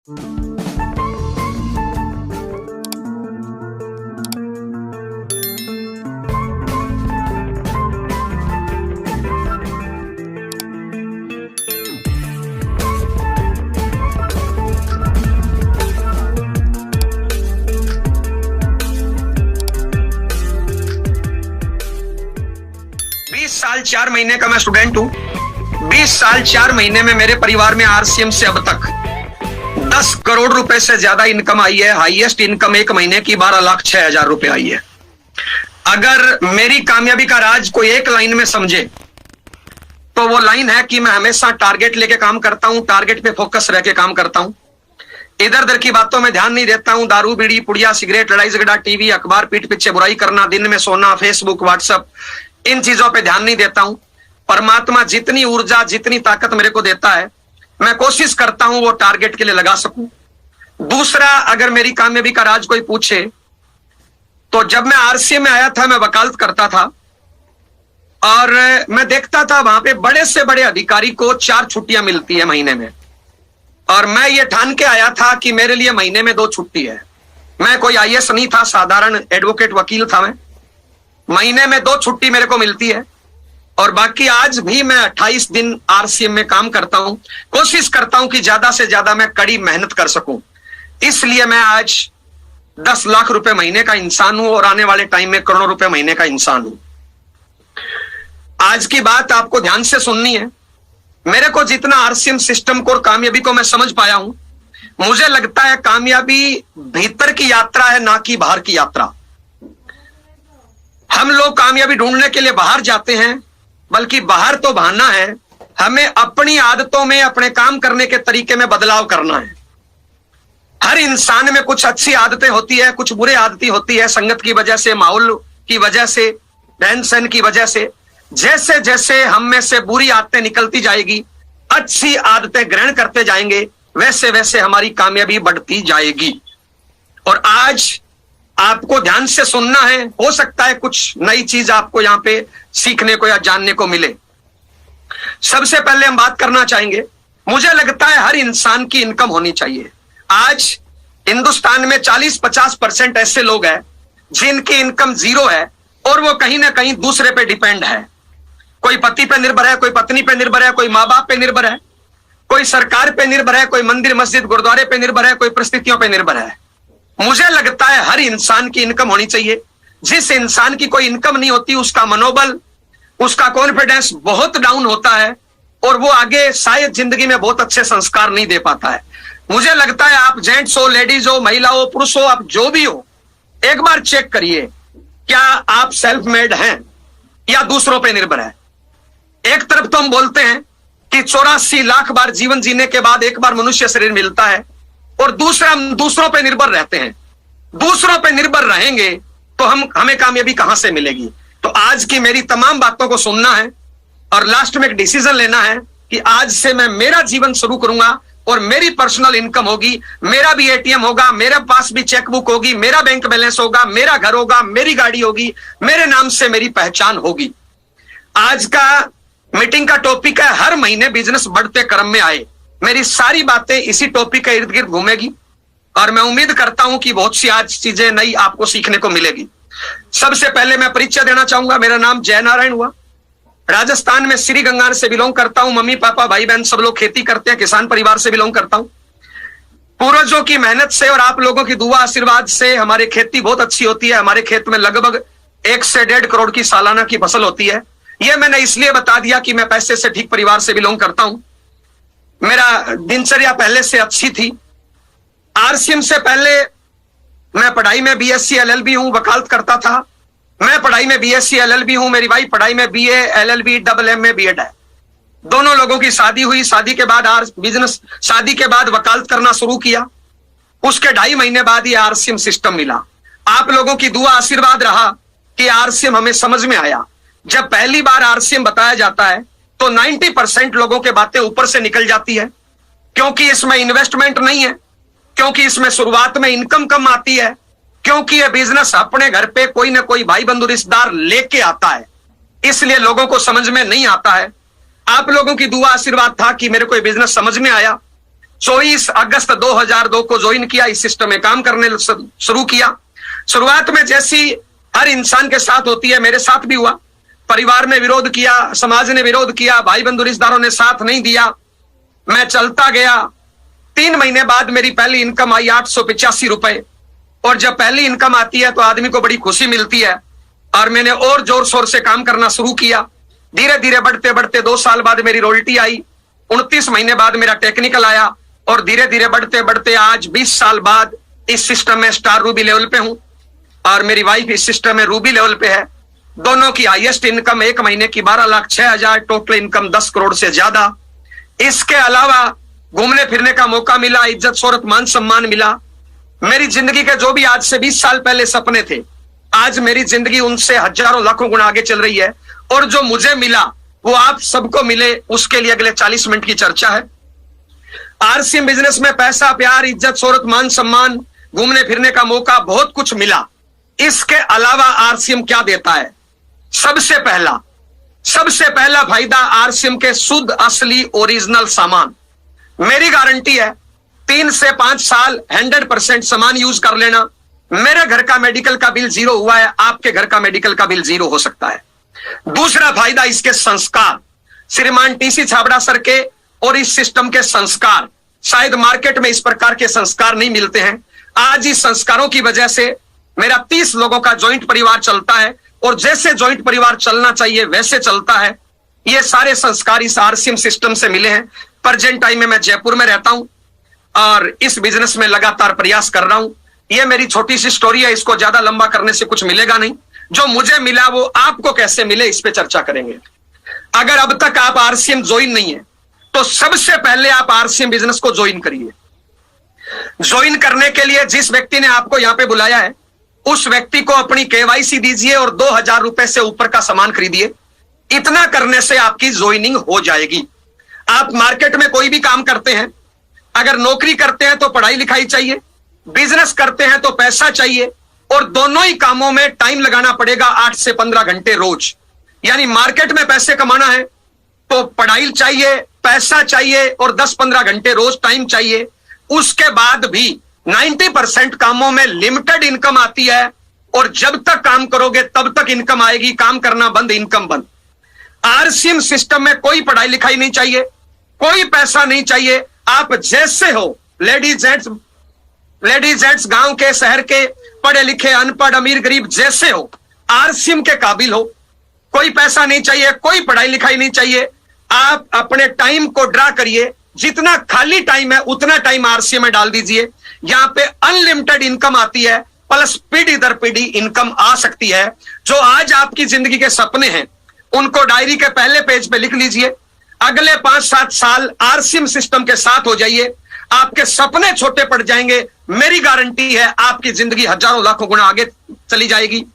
साल 4 महीने का मैं स्टूडेंट हूं। 20 साल 4 महीने में मेरे परिवार में आरसीएम से अब तक 10 करोड़ रुपए से ज्यादा इनकम आई है। हाईएस्ट इनकम एक महीने की 12,06,000 रुपए आई है। अगर मेरी कामयाबी का राज कोई एक लाइन में समझे तो वो लाइन है कि मैं हमेशा टारगेट लेके काम करता हूं, टारगेट पे फोकस रह के काम करता हूं, इधर उधर की बातों में ध्यान नहीं देता हूं। दारू बीड़ी पुड़िया सिगरेट लड़ाई झगड़ा टीवी अखबार पीठ पीछे बुराई करना, दिन में सोना, फेसबुक व्हाट्सएप, इन चीजों पे ध्यान नहीं देता हूं। परमात्मा जितनी ऊर्जा जितनी ताकत मेरे को देता है मैं कोशिश करता हूं वो टारगेट के लिए लगा सकूं। दूसरा, अगर मेरी कामयाबी का राज कोई पूछे तो जब मैं आरसीएम में आया था मैं वकालत करता था और मैं देखता था वहां पे बड़े से बड़े अधिकारी को 4 छुट्टियां मिलती है महीने में, और मैं ये ठान के आया था कि मेरे लिए महीने में 2 छुट्टी है। मैं कोई आईएएस नहीं था, साधारण एडवोकेट वकील था। मैं महीने में 2 छुट्टी मेरे को मिलती है और बाकी आज भी मैं 28 दिन आरसीएम में काम करता हूं। कोशिश करता हूं कि ज्यादा से ज्यादा मैं कड़ी मेहनत कर सकूं। इसलिए मैं आज 10 लाख रुपए महीने का इंसान हूं और आने वाले टाइम में करोड़ों रुपए महीने का इंसान हूं। आज की बात आपको ध्यान से सुननी है। मेरे को जितना आरसीएम सिस्टम को और कामयाबी को मैं समझ पाया हूं, मुझे लगता है कामयाबी भीतर की यात्रा है, ना कि बाहर की यात्रा। हम लोग कामयाबी ढूंढने के लिए बाहर जाते हैं, बल्कि बाहर तो बहाना है। हमें अपनी आदतों में, अपने काम करने के तरीके में बदलाव करना है। हर इंसान में कुछ अच्छी आदतें होती है, कुछ बुरी आदतें होती है, संगत की वजह से, माहौल की वजह से, रहन सहन की वजह से। जैसे जैसे हम में से बुरी आदतें निकलती जाएगी, अच्छी आदतें ग्रहण करते जाएंगे, वैसे वैसे हमारी कामयाबी बढ़ती जाएगी। और आज आपको ध्यान से सुनना है, हो सकता है कुछ नई चीज आपको यहां पे सीखने को या जानने को मिले। सबसे पहले हम बात करना चाहेंगे, मुझे लगता है हर इंसान की इनकम होनी चाहिए। आज हिंदुस्तान में 40-50% ऐसे लोग हैं जिनकी इनकम 0 है और वो कहीं ना कहीं दूसरे पे डिपेंड है। कोई पति पे निर्भर है, कोई पत्नी पे निर्भर है, कोई माँ बाप पे निर्भर है, कोई सरकार पे निर्भर है, कोई मंदिर मस्जिद गुरुद्वारे पे निर्भर है, कोई परिस्थितियों पे निर्भर है। मुझे लगता है हर इंसान की इनकम होनी चाहिए। जिस इंसान की कोई इनकम नहीं होती उसका मनोबल, उसका कॉन्फिडेंस बहुत डाउन होता है और वो आगे शायद जिंदगी में बहुत अच्छे संस्कार नहीं दे पाता है। मुझे लगता है आप जेंट्स हो, लेडीज हो, महिला हो, पुरुष हो, आप जो भी हो, एक बार चेक करिए क्या आप सेल्फ मेड हैं या दूसरों पे निर्भर है। एक तरफ तो हम बोलते हैं कि 84 लाख बार जीवन जीने के बाद एक बार मनुष्य शरीर मिलता है, और दूसरा हम दूसरों पे निर्भर रहते हैं। दूसरों पे निर्भर रहेंगे तो हमें कामयाबी कहां से मिलेगी। तो आज की मेरी तमाम बातों को सुनना है और लास्ट में एक डिसीजन लेना है कि आज से मैं मेरा जीवन शुरू करूंगा और मेरी पर्सनल इनकम होगी, मेरा भी एटीएम होगा, मेरे पास भी चेकबुक होगी, मेरा बैंक बैलेंस होगा, मेरा घर होगा, मेरी गाड़ी होगी, मेरे नाम से मेरी पहचान होगी। आज का मीटिंग का टॉपिक है हर महीने बिजनेस बढ़ते क्रम में आए। मेरी सारी बातें इसी टॉपिक के इर्द गिर्द घूमेगी और मैं उम्मीद करता हूं कि बहुत सी आज चीजें नई आपको सीखने को मिलेगी। सबसे पहले मैं परिचय देना चाहूंगा। मेरा नाम जय नारायण हुआ। राजस्थान में श्री गंगार से बिलोंग करता हूं। मम्मी पापा भाई बहन सब लोग खेती करते हैं, किसान परिवार से बिलोंग करता हूं। पूर्वजों की मेहनत से और आप लोगों की दुआ आशीर्वाद से हमारी खेती बहुत अच्छी होती है। हमारे खेत में लगभग 1 से 1.5 करोड़ की सालाना की फसल होती है। यह मैंने इसलिए बता दिया कि मैं पैसे से ठीक परिवार से बिलोंग करता हूं। मेरा दिनचर्या पहले से अच्छी थी। आरसीएम से पहले मैं पढ़ाई में बीएससी एलएलबी हूं, वकालत करता था। मैं पढ़ाई में बीएससी एलएलबी हूं, मेरी वाइफ पढ़ाई में BA LLB double MA BEd है। दोनों लोगों की शादी हुई। शादी के बाद शादी के बाद वकालत करना शुरू किया। उसके 2.5 महीने बाद ये आरसीएम सिस्टम मिला। आप लोगों की दुआ आशीर्वाद रहा कि आरसीएम हमें समझ में आया। जब पहली बार आरसीएम बताया जाता है तो 90% लोगों के बातें ऊपर से निकल जाती है, क्योंकि इसमें इन्वेस्टमेंट नहीं है, क्योंकि इसमें शुरुआत में इनकम कम आती है, क्योंकि यह बिजनेस अपने घर पे कोई ना कोई भाई बंधु रिश्तेदार लेके आता है, इसलिए लोगों को समझ में नहीं आता है। आप लोगों की दुआ आशीर्वाद था कि मेरे को ये बिजनेस समझ में आया। 24 अगस्त 2002 को ज्वाइन किया, इस सिस्टम में काम करने शुरू किया। शुरुआत में जैसी हर इंसान के साथ होती है, मेरे साथ भी हुआ। परिवार ने विरोध किया, समाज ने विरोध किया, भाई बंधु रिश्तेदारों ने साथ नहीं दिया। मैं चलता गया। 3 महीने बाद मेरी पहली इनकम आई 885 रुपए। और जब पहली इनकम आती है तो आदमी को बड़ी खुशी मिलती है, और मैंने और जोर शोर से काम करना शुरू किया। धीरे धीरे बढ़ते बढ़ते 2 साल बाद मेरी रॉयल्टी आई। 29 महीने बाद मेरा टेक्निकल आया, और धीरे धीरे बढ़ते बढ़ते आज 20 साल बाद इस सिस्टम में स्टार रूबी लेवल पे हूं, और मेरी वाइफ इस सिस्टम में रूबी लेवल पे है। दोनों की हाईएस्ट इनकम 1 महीने की 12,06,000, टोटल इनकम 10 करोड़ से ज्यादा। इसके अलावा घूमने फिरने का मौका मिला, इज्जत शोहरत मान सम्मान मिला। मेरी जिंदगी के जो भी आज से 20 साल पहले सपने थे, आज मेरी जिंदगी उनसे हजारों लाखों गुना आगे चल रही है। और जो मुझे मिला वो आप सबको मिले, उसके लिए अगले 40 मिनट की चर्चा है। आरसीएम बिजनेस में पैसा, प्यार, इज्जत शोहरत, मान सम्मान, घूमने फिरने का मौका, बहुत कुछ मिला। इसके अलावा आरसीएम क्या देता है? सबसे पहला फायदा आरसीएम के शुद्ध असली ओरिजिनल सामान। मेरी गारंटी है 3 से 5 साल 100% सामान यूज कर लेना। मेरे घर का मेडिकल का बिल 0 हुआ है, आपके घर का मेडिकल का बिल 0 हो सकता है। दूसरा फायदा इसके संस्कार। श्रीमान टीसी छाबड़ा सर के और इस सिस्टम के संस्कार, शायद मार्केट में इस प्रकार के संस्कार नहीं मिलते हैं। आज इस संस्कारों की वजह से मेरा 30 लोगों का ज्वाइंट परिवार चलता है, और जैसे ज्वाइंट परिवार चलना चाहिए वैसे चलता है। ये सारे संस्कार इस आरसीएम सिस्टम से मिले हैं। प्रेजेंट टाइम में मैं जयपुर में रहता हूं और इस बिजनेस में लगातार प्रयास कर रहा हूं। ये मेरी छोटी सी स्टोरी है, इसको ज्यादा लंबा करने से कुछ मिलेगा नहीं। जो मुझे मिला वो आपको कैसे मिले, इस पे चर्चा करेंगे। अगर अब तक आप आरसीएम ज्वाइन नहीं है तो सबसे पहले आप आरसीएम बिजनेस को ज्वाइन करिए। ज्वाइन करने के लिए जिस व्यक्ति ने आपको यहां पे बुलाया है, उस व्यक्ति को अपनी केवाईसी दीजिए और 2000 रुपए से ऊपर का सामान खरीदिए। इतना करने से आपकी ज्वाइनिंग हो जाएगी। आप मार्केट में कोई भी काम करते हैं, अगर नौकरी करते हैं तो पढ़ाई लिखाई चाहिए, बिजनेस करते हैं तो पैसा चाहिए, और दोनों ही कामों में टाइम लगाना पड़ेगा 8 से 15 घंटे रोज। यानी मार्केट में पैसे कमाना है तो पढ़ाई चाहिए, पैसा चाहिए, और 10-15 घंटे रोज टाइम चाहिए। उसके बाद भी 90% कामों में लिमिटेड इनकम आती है, और जब तक काम करोगे तब तक इनकम आएगी। काम करना बंद, इनकम बंद। आरसीएम सिस्टम में कोई पढ़ाई लिखाई नहीं चाहिए, कोई पैसा नहीं चाहिए। आप जैसे हो, लेडीज जेंट्स, गांव के, शहर के, पढ़े लिखे, अनपढ़, अमीर, गरीब, जैसे हो, आरसीएम के काबिल हो। कोई पैसा नहीं चाहिए, कोई पढ़ाई लिखाई नहीं चाहिए। आप अपने टाइम को ड्रा करिए, जितना खाली टाइम है उतना टाइम आरसीएम में डाल दीजिए। यहां पे अनलिमिटेड इनकम आती है, प्लस पीढ़ी दर पीढ़ी इनकम आ सकती है। जो आज आपकी जिंदगी के सपने हैं उनको डायरी के पहले पेज पे लिख लीजिए। अगले 5-7 साल आरसीएम सिस्टम के साथ हो जाइए, आपके सपने छोटे पड़ जाएंगे। मेरी गारंटी है आपकी जिंदगी हजारों लाखों गुना आगे चली जाएगी।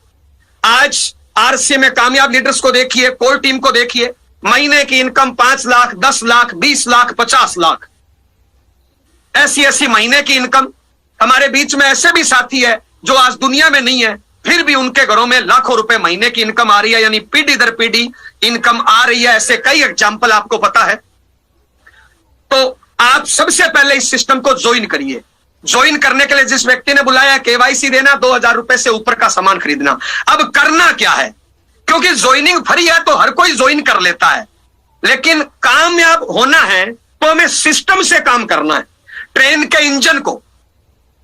आज आरसीएम में कामयाब लीडर्स को देखिए, कोर टीम को देखिए, महीने की इनकम 5 लाख, 10 लाख, 20 लाख, 50 लाख, ऐसी महीने की इनकम। हमारे बीच में ऐसे भी साथी है जो आज दुनिया में नहीं है, फिर भी उनके घरों में लाखों रुपए महीने की इनकम आ रही है, यानी पीढ़ी दर पीढ़ी इनकम आ रही है। ऐसे कई एग्जाम्पल आपको पता है। तो आप सबसे पहले इस सिस्टम को ज्वाइन करिए। ज्वाइन करने के लिए जिस व्यक्ति ने बुलाया, केवाईसी देना, 2000 रुपए से ऊपर का सामान खरीदना। अब करना क्या है? क्योंकि ज्वाइनिंग फ्री है तो हर कोई ज्वाइन कर लेता है, लेकिन कामयाब होना है तो हमें सिस्टम से काम करना है। ट्रेन के इंजन को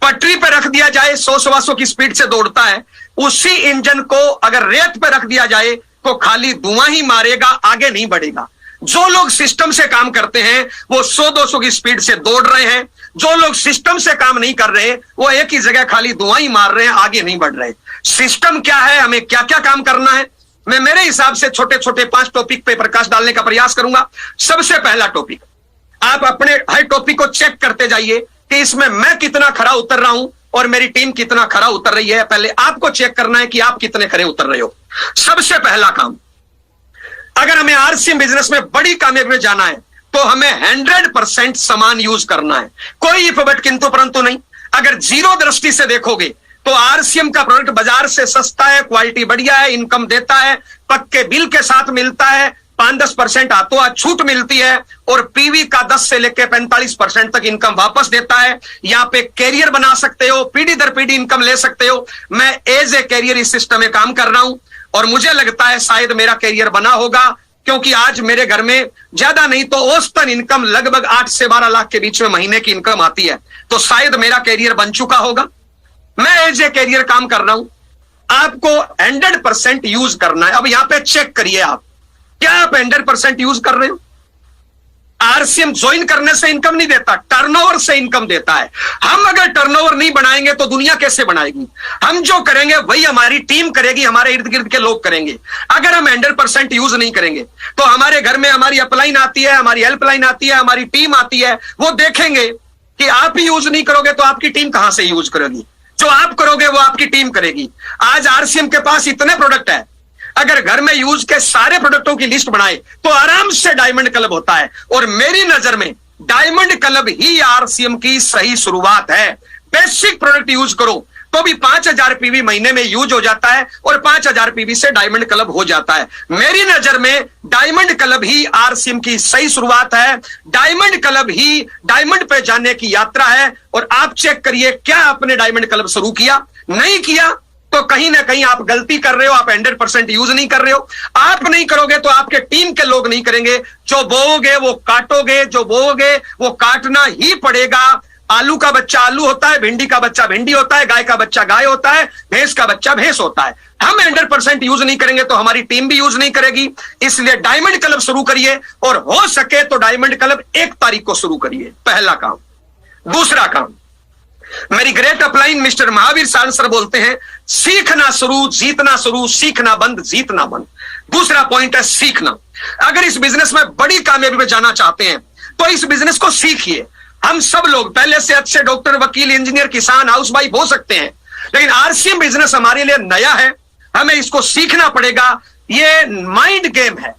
पटरी पर रख दिया जाए, 100-125 की स्पीड से दौड़ता है। उसी इंजन को अगर रेत पर रख दिया जाए तो खाली धुआं ही मारेगा, आगे नहीं बढ़ेगा। जो लोग सिस्टम से काम करते हैं वो 100-200 की स्पीड से दौड़ रहे हैं। जो लोग सिस्टम से काम नहीं कर रहे वो एक ही जगह खाली धुआं ही मार रहे हैं, आगे नहीं बढ़ रहे। सिस्टम क्या है, हमें क्या क्या काम करना है, मैं मेरे हिसाब से छोटे छोटे 5 टॉपिक पे प्रकाश डालने का प्रयास करूंगा। सबसे पहला टॉपिक, आप अपने हर टॉपिक को चेक करते जाइए कि इसमें मैं कितना खरा उतर रहा हूं और मेरी टीम कितना खरा उतर रही है। पहले आपको चेक करना है कि आप कितने खरे उतर रहे हो। सबसे पहला काम, अगर हमें आरसीएम बिजनेस में बड़ी कामयाबी में जाना है तो हमें 100% सामान यूज करना है। कोई इफ बट किंतु परंतु नहीं। अगर जीरो दृष्टि से देखोगे तो आरसीएम का प्रोडक्ट बाजार से सस्ता है, क्वालिटी बढ़िया है, इनकम देता है, पक्के बिल के साथ मिलता है, 5-10% हाथों हाथ छूट मिलती है और पीवी का 10 से लेकर 45% तक इनकम वापस देता है। यहां पे कैरियर बना सकते हो, पीढ़ी दर पीढ़ी इनकम ले सकते हो। मैं एज ए कैरियर इस सिस्टम में काम कर रहा हूं और मुझे लगता है शायद मेरा कैरियर बना होगा, क्योंकि आज मेरे घर में ज्यादा नहीं तो औसतन इनकम लगभग 8 से 12 लाख के बीच में महीने की इनकम आती है, तो शायद मेरा कैरियर बन चुका होगा। मैं एज ए कैरियर काम कर रहा हूं। आपको 100% यूज करना है। अब यहां पे चेक करिए आप, क्या आप 100% यूज कर रहे हो? आरसीएम ज्वाइन करने से इनकम नहीं देता, टर्नओवर से इनकम देता है। हम अगर टर्नओवर नहीं बनाएंगे तो दुनिया कैसे बनाएगी? हम जो करेंगे वही हमारी टीम करेगी, हमारे इर्द गिर्द के लोग करेंगे। अगर हम 100% यूज नहीं करेंगे तो हमारे घर में हमारी अपलाइन आती है, हमारी हेल्पलाइन आती है, हमारी टीम आती है, वो देखेंगे कि आप ही यूज नहीं करोगे तो आपकी टीम कहां से यूज करेगी? जो आप करोगे वो आपकी टीम करेगी। आज आरसीएम के पास इतने प्रोडक्ट है, अगर घर में यूज के सारे प्रोडक्टों की लिस्ट बनाए तो आराम से डायमंड क्लब होता है। और मेरी नजर में डायमंड क्लब ही आरसीएम की सही शुरुआत है। बेसिक प्रोडक्ट यूज करो तो भी 5000 पीवी महीने में यूज हो जाता है और 5000 पीवी से डायमंड क्लब हो जाता है। मेरी नजर में डायमंड क्लब ही आरसीएम की सही शुरुआत है। डायमंड क्लब ही डायमंड पे जाने की यात्रा है। और आप चेक करिए, क्या आपने डायमंड क्लब शुरू किया? नहीं किया तो कहीं ना कहीं आप गलती कर रहे हो, आप 100% यूज नहीं कर रहे हो। आप नहीं करोगे तो आपके टीम के लोग नहीं करेंगे। जो बोओगे वो काटोगे, जो बोओगे वो काटना ही पड़ेगा। आलू का बच्चा आलू होता है, भिंडी का बच्चा भिंडी होता है, गाय का बच्चा गाय होता है, भैंस का बच्चा भैंस होता है। हम 100% यूज नहीं करेंगे तो हमारी टीम भी यूज नहीं करेगी। इसलिए डायमंड क्लब शुरू करिए और हो सके तो डायमंड क्लब 1 तारीख को शुरू करिए, पहला काम। दूसरा काम, मेरी ग्रेट अपलाइन मिस्टर महावीर साल सर बोलते हैं, सीखना शुरू, जीतना शुरू, सीखना बंद, जीतना बंद। दूसरा पॉइंट है सीखना। अगर इस बिजनेस में बड़ी कामयाबी में जाना चाहते हैं तो इस बिजनेस को सीखिए। हम सब लोग पहले से अच्छे डॉक्टर, वकील, इंजीनियर, किसान, हाउसवाइफ हो सकते हैं, लेकिन आरसीएम बिजनेस हमारे लिए नया है, हमें इसको सीखना पड़ेगा। ये माइंड गेम है,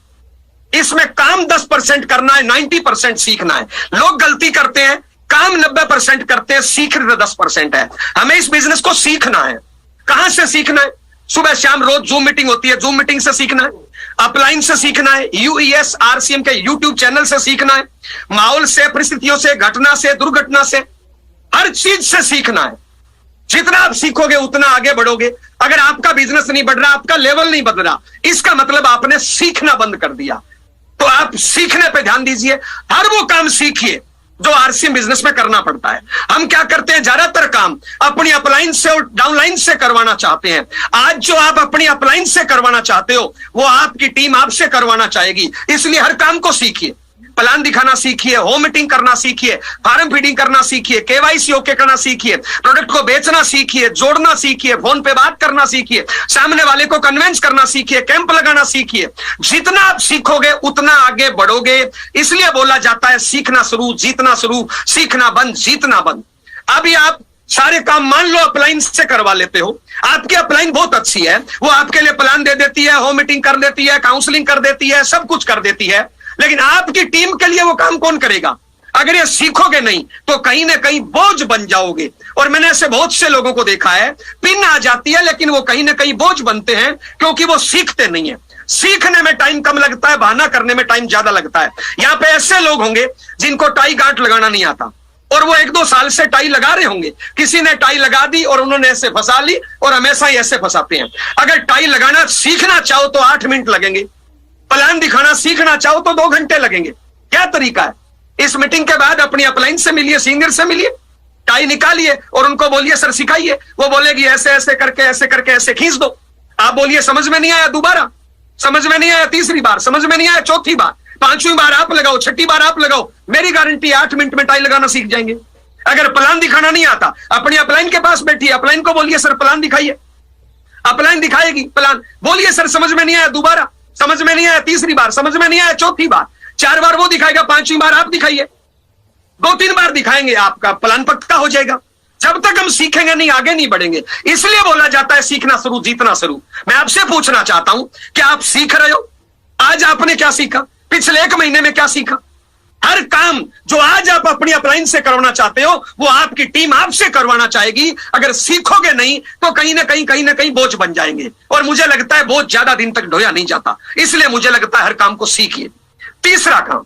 इसमें काम 10% करना है, 90% सीखना है। लोग गलती करते हैं, काम 90% करते हैं, सीखना 10% है। हमें इस बिजनेस को सीखना है। कहां से सीखना है? सुबह शाम रोज जूम मीटिंग होती है, जूम मीटिंग से सीखना है, अपलाइन से सीखना है, यूईएस आरसीएम के यूट्यूब चैनल से सीखना है, माहौल से, परिस्थितियों से, घटना से, दुर्घटना से, हर चीज से सीखना है। जितना आप सीखोगे उतना आगे बढ़ोगे। अगर आपका बिजनेस नहीं बढ़ रहा, आपका लेवल नहीं बढ़ रहा, इसका मतलब आपने सीखना बंद कर दिया। तो आप सीखने पे ध्यान दीजिए, हर वो काम सीखिए जो आरसीएम बिजनेस में करना पड़ता है। हम क्या करते हैं, ज्यादातर काम अपनी अपलाइन से और डाउनलाइन से करवाना चाहते हैं। आज जो आप अपनी अपलाइन से करवाना चाहते हो वो आपकी टीम आपसे करवाना चाहेगी। इसलिए हर काम को सीखिए, प्लान दिखाना सीखिए, होम मीटिंग करना सीखिए, फार्म फीडिंग करना सीखिए, केवाईसी ओके करना सीखिए, प्रोडक्ट को बेचना सीखिए, जोड़ना सीखिए, फोन पे बात करना सीखिए, सामने वाले को कन्विंस करना सीखिए, कैंप लगाना सीखिए। जितना आप सीखोगे उतना आगे बढ़ोगे। इसलिए बोला जाता है सीखना शुरू, जीतना शुरू, सीखना बंद, जीतना बंद। अभी आप सारे काम मान लो अपलाइन से करवा लेते हो, आपकी अपलाइन बहुत अच्छी है, वो आपके लिए प्लान दे देती है, होम मीटिंग कर देती है, काउंसलिंग कर देती है, सब कुछ कर देती है, लेकिन आपकी टीम के लिए वो काम कौन करेगा? अगर ये सीखोगे नहीं तो कहीं ना कहीं बोझ बन जाओगे। और मैंने ऐसे बहुत से लोगों को देखा है, पिन आ जाती है लेकिन वो कहीं ना कहीं बोझ बनते हैं क्योंकि वो सीखते नहीं है। सीखने में टाइम कम लगता है, बहाना करने में टाइम ज्यादा लगता है। यहां पे ऐसे लोग होंगे जिनको टाई गांठ लगाना नहीं आता और वो 1-2 साल से टाई लगा रहे होंगे। किसी ने टाई लगा दी और उन्होंने ऐसे फंसा ली और हमेशा ही ऐसे फंसाते हैं। अगर टाई लगाना सीखना चाहो तो 8 मिनट लगेंगे, प्लान दिखाना सीखना चाहो तो 2 घंटे लगेंगे। क्या तरीका है? इस मीटिंग के बाद अपनी अपलाइन से मिलिए, सीनियर से मिलिए, टाई निकालिए और उनको बोलिए सर सिखाइए। वो बोलेगी ऐसे ऐसे करके ऐसे खींच दो। आप बोलिए समझ में नहीं आया, दोबारा समझ में नहीं आया, तीसरी बार समझ में नहीं आया, चौथी बार, 5वीं बार आप लगाओ, 6ठी बार आप लगाओ, मेरी गारंटी 8 मिनट में टाई लगाना सीख जाएंगे। अगर प्लान दिखाना नहीं आता, अपनी अपलाइन के पास बैठिए, अपलाइन को बोलिए सर प्लान दिखाइए, अपलाइन दिखाएगी प्लान। बोलिए सर समझ में नहीं आया, दोबारा समझ में नहीं आया, तीसरी बार समझ में नहीं आया, चौथी बार, 4 बार वो दिखाएगा, 5वीं बार आप दिखाइए, 2-3 बार दिखाएंगे, आपका प्लान पक्का हो जाएगा। जब तक हम सीखेंगे नहीं आगे नहीं बढ़ेंगे। इसलिए बोला जाता है सीखना शुरू, जीतना शुरू। मैं आपसे पूछना चाहता हूं कि आप सीख रहे हो? आज आपने क्या सीखा? पिछले 1 महीने में क्या सीखा? हर काम जो आज आप अपनी अपलाइन से करवाना चाहते हो वो आपकी टीम आपसे करवाना चाहेगी। अगर सीखोगे नहीं तो कहीं ना कहीं बोझ बन जाएंगे, और मुझे लगता है बोझ ज्यादा दिन तक ढोया नहीं जाता। इसलिए मुझे लगता है हर काम को सीखिए। तीसरा काम,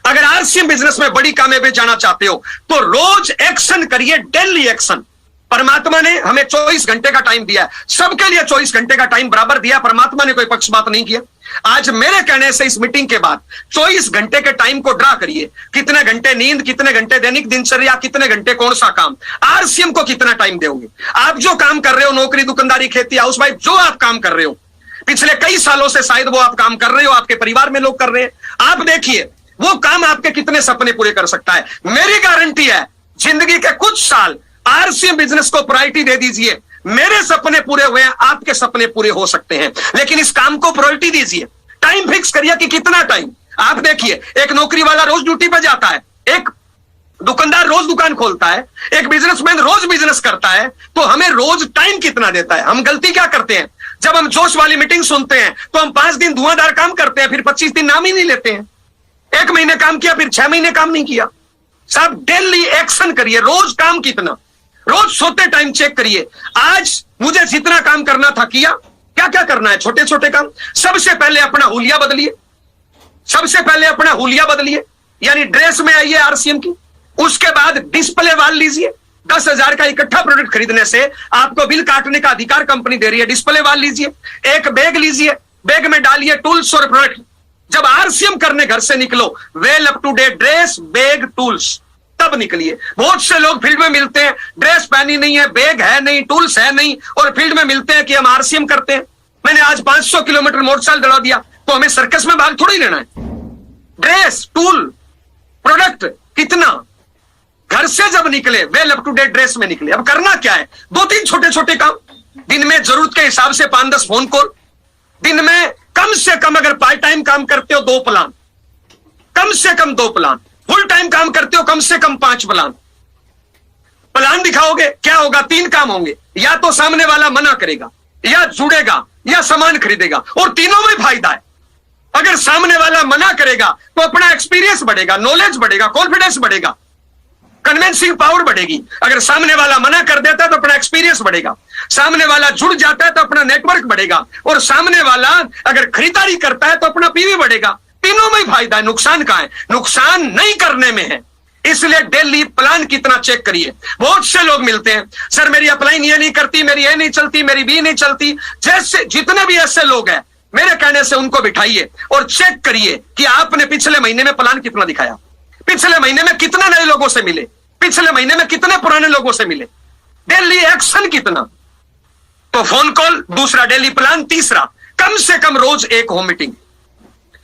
अगर आरसीएम बिजनेस में बड़ी कामयाबी जाना चाहते हो तो रोज एक्शन करिए, डेली एक्शन। परमात्मा ने हमें 24 घंटे का टाइम दिया है, सबके लिए 24 घंटे का टाइम बराबर दिया। परमात्मा ने कोई पक्षपात नहीं किया। आज मेरे कहने से इस मीटिंग के बाद 24 घंटे के टाइम को ड्रा करिए। कितने घंटे नींद, कितने घंटे दैनिक दिनचर्या, कितने घंटे कौन सा काम, आरसीएम को कितना टाइम दोगे। आप जो काम कर रहे हो, नौकरी, दुकानदारी, खेती, हाउसवाइफ, जो आप काम कर रहे हो पिछले कई सालों से, शायद वो आप काम कर रहे हो, आपके परिवार में लोग कर रहे हैं, आप देखिए वो काम आपके कितने सपने पूरे कर सकता है। मेरी गारंटी है जिंदगी के कुछ साल आरसीएम बिजनेस को प्रायोरिटी दे दीजिए। मेरे सपने पूरे हुए हैं, आपके सपने पूरे हो सकते हैं, लेकिन इस काम को प्रायोरिटी दीजिए। टाइम फिक्स करिए कि कितना टाइम। आप देखिए, एक नौकरी वाला रोज ड्यूटी पर जाता है, एक दुकानदार रोज दुकान खोलता है, एक बिजनेसमैन रोज बिजनेस करता है, तो हमें रोज टाइम कितना देता है। हम गलती क्या करते हैं, जब हम जोश वाली मीटिंग सुनते हैं तो हम 5 दिन धुआंधार काम करते हैं, फिर 25 दिन नाम ही नहीं लेते हैं। 1 महीने काम किया, फिर 6 महीने काम नहीं किया। साहब डेली एक्शन करिए। रोज काम कितना, रोज सोते टाइम चेक करिए, आज मुझे जितना काम करना था किया। क्या क्या करना है, छोटे छोटे काम। सबसे पहले अपना हुलिया बदलिए, सबसे पहले अपना हुलिया बदलिए, यानी ड्रेस में आइए आरसीएम की। उसके बाद डिस्प्ले वाल लीजिए। 10,000 का इकट्ठा प्रोडक्ट खरीदने से आपको बिल काटने का अधिकार कंपनी दे रही है। डिस्प्ले वाल लीजिए। एक बैग लीजिए, बैग में डालिए टूल्स और प्रोडक्ट। जब आरसीएम करने घर से निकलो, well up to date dress, bag, tools, तब निकलिए। बहुत से लोग फील्ड में मिलते हैं, ड्रेस पहनी नहीं है, बैग है नहीं, टूल्स है नहीं, और फील्ड में मिलते हैं कि हम आरसीएम करते हैं। मैंने आज 500 किलोमीटर मोटरसाइकिल दौड़ा दिया, तो हमें सर्कस में भाग थोड़ी लेना है। ड्रेस, टूल, प्रोडक्ट कितना, घर से जब निकले well up to date dress में निकले। अब करना क्या है, 2-3 छोटे छोटे काम। दिन में जरूरत के हिसाब से 5-10 फोन कॉल। दिन में कम से कम, अगर पार्ट टाइम काम करते हो 2 प्लान, कम से कम 2 प्लान। फुल टाइम काम करते हो कम से कम 5 प्लान। प्लान दिखाओगे क्या होगा, 3 काम होंगे। या तो सामने वाला मना करेगा, या जुड़ेगा, या सामान खरीदेगा, और तीनों में फायदा है। अगर सामने वाला मना करेगा तो अपना एक्सपीरियंस बढ़ेगा, नॉलेज बढ़ेगा, कॉन्फिडेंस बढ़ेगा, कन्विंसिंग पावर बढ़ेगी। अगर सामने वाला मना कर देता है तो अपना एक्सपीरियंस बढ़ेगा, सामने वाला जुड़ जाता है तो अपना नेटवर्क बढ़ेगा, और सामने वाला अगर खरीदारी करता है तो अपना पीवी बढ़ेगा। तीनों में फायदा है। नुकसान कहां है, नुकसान नहीं करने में है। इसलिए डेली प्लान कितना चेक करिए। बहुत से लोग मिलते हैं, सर मेरी अपलाइन ये नहीं करती, मेरी ये नहीं चलती, मेरी बी नहीं चलती। जैसे जितने भी ऐसे लोग हैं, मेरे कहने से उनको बिठाइए और चेक करिए कि आपने पिछले महीने में प्लान कितना दिखाया, पिछले महीने में कितने नए लोगों से मिले, पिछले महीने में कितने पुराने लोगों से मिले, डेली एक्शन कितना। तो फोन कॉल दूसरा, डेली प्लान तीसरा, कम से कम रोज एक होम मीटिंग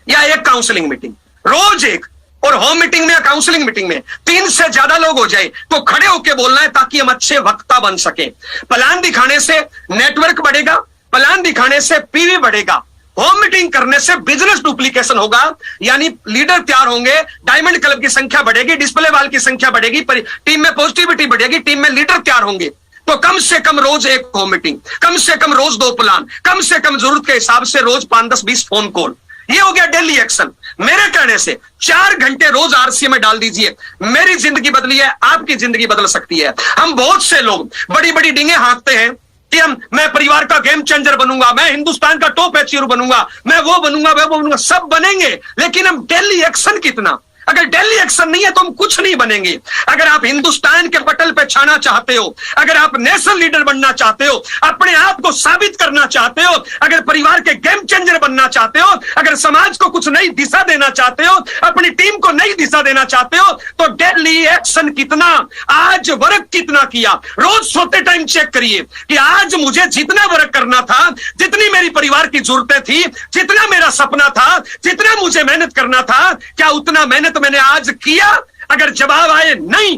या एक काउंसलिंग मीटिंग, रोज एक। और होम मीटिंग में या काउंसलिंग मीटिंग में 3 से ज्यादा लोग हो जाए तो खड़े होकर बोलना है, ताकि हम अच्छे वक्ता बन सके। प्लान दिखाने से नेटवर्क बढ़ेगा, प्लान दिखाने से पीवी बढ़ेगा, होम मीटिंग करने से बिजनेस डुप्लीकेशन होगा, यानी लीडर तैयार होंगे, डायमंड क्लब की संख्या बढ़ेगी, डिस्प्ले वाल की संख्या बढ़ेगी, टीम में पॉजिटिविटी बढ़ेगी, टीम में लीडर तैयार होंगे। तो कम से कम रोज एक होम मीटिंग, कम से कम रोज 2 प्लान, कम से कम जरूरत के हिसाब से रोज 5, 10, 20 फोन कॉल। ये हो गया डेली एक्शन। मेरे कहने से 4 घंटे रोज आरसीएम में डाल दीजिए। मेरी जिंदगी बदली है, आपकी जिंदगी बदल सकती है। हम बहुत से लोग बड़ी बड़ी डींगे हाँकते हैं कि मैं परिवार का गेम चेंजर बनूंगा, मैं हिंदुस्तान का टॉप अचीवर बनूंगा, मैं वो बनूंगा, मैं वो बनूंगा। सब बनेंगे, लेकिन हम डेली एक्शन कितना। अगर डेली एक्शन नहीं है तो हम कुछ नहीं बनेंगे। अगर आप हिंदुस्तान के पटल पे छाना चाहते हो, अगर आप नेशनल लीडर बनना चाहते हो, अपने आप को साबित करना चाहते हो, अगर परिवार के गेम चेंजर बनना चाहते हो, अगर समाज को कुछ नई दिशा देना चाहते हो, अपनी टीम को नई दिशा देना चाहते हो, तो डेली एक्शन कितना, आज वर्क कितना किया। रोज सोते टाइम चेक करिए कि आज मुझे जितना वर्क करना था, जितनी मेरी परिवार की जरूरतें थी, जितना मेरा सपना था, जितना मुझे मेहनत करना था, क्या उतना मेहनत मैंने आज किया। अगर जवाब आए नहीं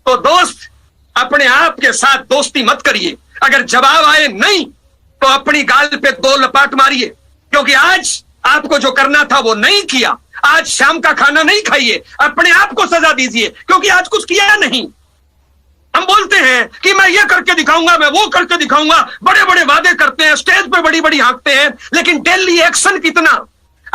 तो दोस्त अपने आप के साथ दोस्ती मत करिए। अगर जवाब आए नहीं तो अपनी गाल पे 2 लपाट मारिए, क्योंकि आज आपको जो करना था वो नहीं किया। आज शाम का खाना नहीं खाइए, अपने आप को सजा दीजिए, क्योंकि आज कुछ किया नहीं। हम बोलते हैं कि मैं ये करके दिखाऊंगा, मैं वो करके दिखाऊंगा, बड़े बड़े वादे करते हैं, स्टेज पे बड़ी बड़ी हाँकते हैं, लेकिन डेली एक्शन कितना।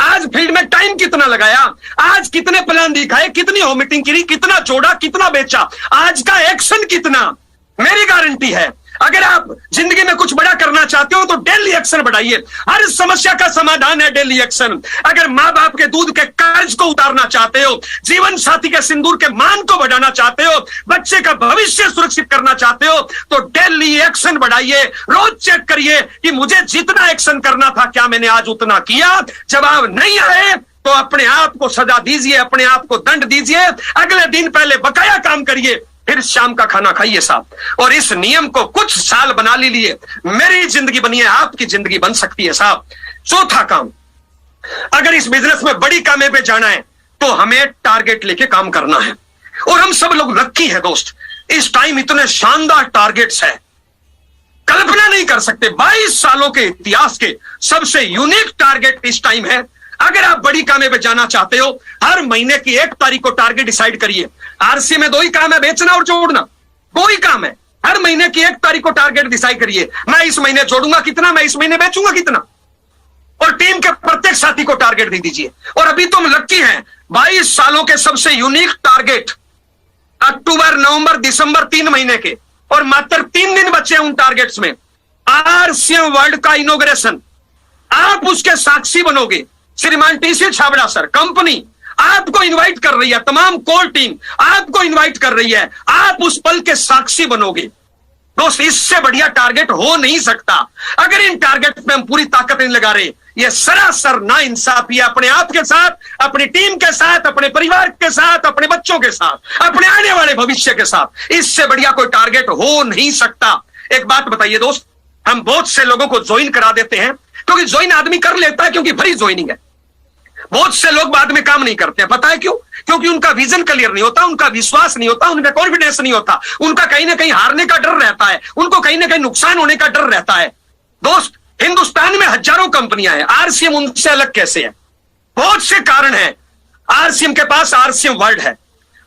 आज फील्ड में टाइम कितना लगाया, आज कितने प्लान दिखाए, कितनी होम मीटिंग की, कितना जोड़ा, कितना बेचा, आज का एक्शन कितना। मेरी गारंटी है अगर आप जिंदगी में कुछ बड़ा करना चाहते हो तो डेली एक्शन बढ़ाइए। हर समस्या का समाधान है डेली एक्शन। अगर माँ बाप के दूध के कर्ज को उतारना चाहते हो, जीवन साथी के सिंदूर के मान को बढ़ाना चाहते हो, बच्चे का भविष्य सुरक्षित करना चाहते हो तो डेली एक्शन बढ़ाइए। रोज चेक करिए कि मुझे जितना एक्शन करना था क्या मैंने आज उतना किया। जवाब नहीं आए तो अपने आप को सजा दीजिए, अपने आप को दंड दीजिए। अगले दिन पहले बकाया काम करिए, फिर शाम का खाना खाइए साहब। और इस नियम को कुछ साल बना लीजिए, मेरी जिंदगी बनी है, आपकी जिंदगी बन सकती है साहब। चौथा काम, अगर इस बिजनेस में बड़ी कामयाबी जाना है तो हमें टारगेट लेके काम करना है। और हम सब लोग लक्की है दोस्त, इस टाइम इतने शानदार टारगेट्स है, कल्पना नहीं कर सकते। 22 सालों के इतिहास के सबसे यूनिक टारगेट इस टाइम है। अगर आप बड़ी कामयाबी जाना चाहते हो, हर महीने की 1 तारीख को टारगेट डिसाइड करिए। आरसी में 2 ही काम है, बेचना और जोड़ना, 2 ही काम है। हर महीने की 1 तारीख को टारगेट डिसाइड करिए, मैं इस महीने जोड़ूंगा कितना, मैं इस महीने बेचूंगा कितना। और टीम के प्रत्येक साथी को टारगेट दे दीजिए। और अभी तुम लक्की हैं, 22 सालों के सबसे यूनिक टारगेट अक्टूबर, नवंबर, दिसंबर 3 महीने के, और मात्र 3 दिन बचे हैं उन टारगेट्स में। आरसीएम वर्ल्ड का इनॉग्रेशन, आप उसके साक्षी बनोगे। श्रीमान टीसी छाबड़ा सर, कंपनी आपको इनवाइट कर रही है, तमाम कोर टीम आपको इनवाइट कर रही है, आप उस पल के साक्षी बनोगे। दोस्त, इससे बढ़िया टारगेट हो नहीं सकता। अगर इन टारगेट पे हम पूरी ताकत नहीं लगा रहे, ये सरासर नाइंसाफी है अपने आप के साथ, अपनी टीम के साथ, अपने परिवार के साथ, अपने बच्चों के साथ, अपने आने वाले भविष्य के साथ। इससे बढ़िया कोई टारगेट हो नहीं सकता। एक बात बताइए दोस्त, हम बहुत से लोगों को ज्वाइन करा देते हैं, क्योंकि ज्वाइन आदमी कर लेता है क्योंकि फ्री ज्वाइनिंग है। बहुत से लोग बाद में काम नहीं करते हैं, पता है क्यों? क्योंकि उनका विजन क्लियर नहीं होता, उनका विश्वास नहीं होता, उनका कॉन्फिडेंस नहीं होता, उनका कहीं ना कहीं हारने का डर रहता है, उनको कहीं ना कहीं नुकसान होने का डर रहता है। दोस्त, हिंदुस्तान में हजारों कंपनियां हैं, आरसीएम उनसे अलग कैसे है? बहुत से कारण है। आरसीएम के पास आरसीएम वर्ल्ड है,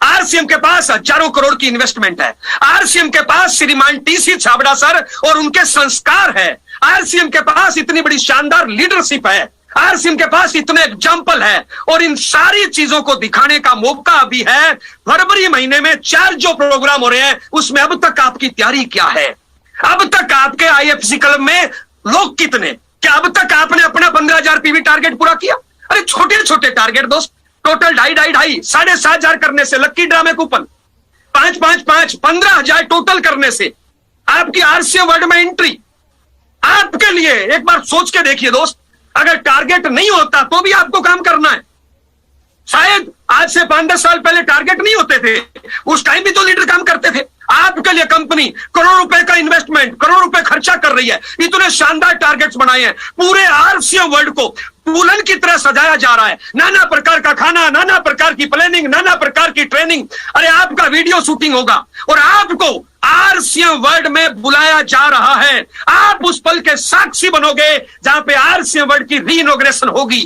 आरसीएम के पास हजारों करोड़ की इन्वेस्टमेंट है, आरसीएम के पास श्रीमान टीसी छाबड़ा सर और उनके संस्कार है, आरसीएम के पास इतनी बड़ी शानदार लीडरशिप है, आरसीएम के पास इतने एग्जाम्पल है। और इन सारी चीजों को दिखाने का मौका अभी है। फरवरी महीने में 4 जो प्रोग्राम हो रहे हैं उसमें अब तक आपकी तैयारी क्या है? अब तक आपके आईएफसी क्लब में लोग कितने? क्या अब तक आपने अपना 15,000 पीवी टारगेट पूरा किया? अरे छोटे छोटे टारगेट दोस्त, टोटल 2,500 7,500 करने से, लक्की ड्रा में कूपन 5 15,000 टोटल करने से आपकी आरसीएम वर्ल्ड में एंट्री आपके लिए। एक बार सोच के देखिए दोस्त, अगर टारगेट नहीं होता तो भी आपको काम करना है। शायद आज से 5-10 साल पहले टारगेट नहीं होते थे, उस टाइम भी तो लीडर काम करते थे। आपके लिए कंपनी करोड़ रुपए का इन्वेस्टमेंट, करोड़ रुपए खर्चा कर रही है, इतने शानदार टारगेट्स बनाए हैं। पूरे आरसीएम वर्ल्ड को दुल्हन की तरह सजाया जा रहा है, नाना प्रकार का खाना, नाना प्रकार की प्लानिंग, नाना प्रकार की ट्रेनिंग। अरे आपका वीडियो शूटिंग होगा और आपको आरसीएम वर्ल्ड में बुलाया जा रहा है। आप उस पल के साक्षी बनोगे जहां पे आरसीएम वर्ल्ड की री इनॉग्रेशन होगी।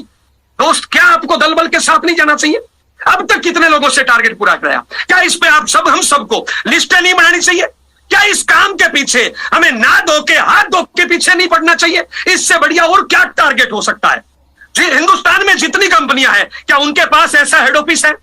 दोस्त, क्या आपको दल बल के साथ नहीं जाना चाहिए? अब तक कितने लोगों से टारगेट पूरा कराया? क्या इस पे आप सब, हम सबको लिस्टें नहीं बनानी चाहिए? क्या इस काम के पीछे हमें ना धो के, हाथ धो के पीछे नहीं पड़ना चाहिए? इससे बढ़िया और क्या टारगेट हो सकता है? जी, हिंदुस्तान में जितनी कंपनियां हैं, क्या उनके पास ऐसा हेड ऑफिस है?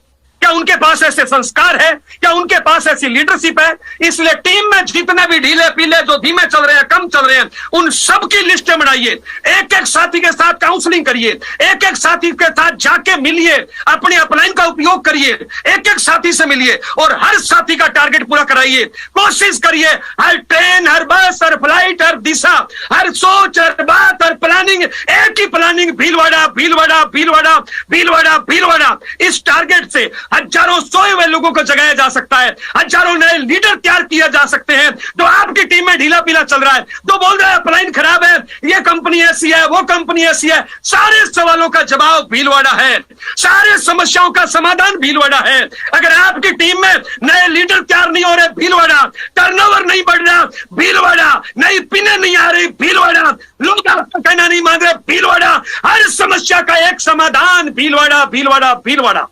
क्या उनके पास ऐसे संस्कार है? क्या उनके पास ऐसी लीडरशिप है? इसलिए टीम में जितने भी ढीले पीले, जो धीमे चल रहे हैं, कम चल रहे हैं, उन सब की लिस्टें बनाइए। एक एक साथी के साथ काउंसलिंग करिए, एक एक साथी के साथ जाके मिलिए, अपने अपलाइन का उपयोग करिए, एक एक साथी से मिलिए और हर साथी का टारगेट पूरा कराइए। कोशिश करिए हर ट्रेन, हर बस, हर फ्लाइट, हर दिशा, हर सोच, हर बात, हर प्लानिंग, एक ही प्लानिंग, भीलवाड़ा भीलवाड़ा भीलवाड़ा भीलवाड़ा भीलवाड़ा। इस टारगेट से हजारों सोए हुए लोगों को जगाया जा सकता है, हजारों नए लीडर तैयार किए जा सकते हैं। जो आपकी टीम में ढीला पीला चल रहा है, जो बोल रहा है प्लान खराब है, ये कंपनी ऐसी है, वो कंपनी ऐसी है, सारे सवालों का जवाब भीलवाड़ा है, सारे समस्याओं का समाधान भीलवाड़ा है। अगर आपकी टीम में नए लीडर तैयार नहीं हो रहे, भीलवाड़ा, टर्नओवर नहीं बढ़ रहा, भीलवाड़ा, नई पिने नहीं आ रही, भीलवाड़ा, लोग आपका कहना नहीं मान रहे, भीलवाड़ा, हर समस्या का एक समाधान, भीलवाड़ा भीलवाड़ा भीलवाड़ा।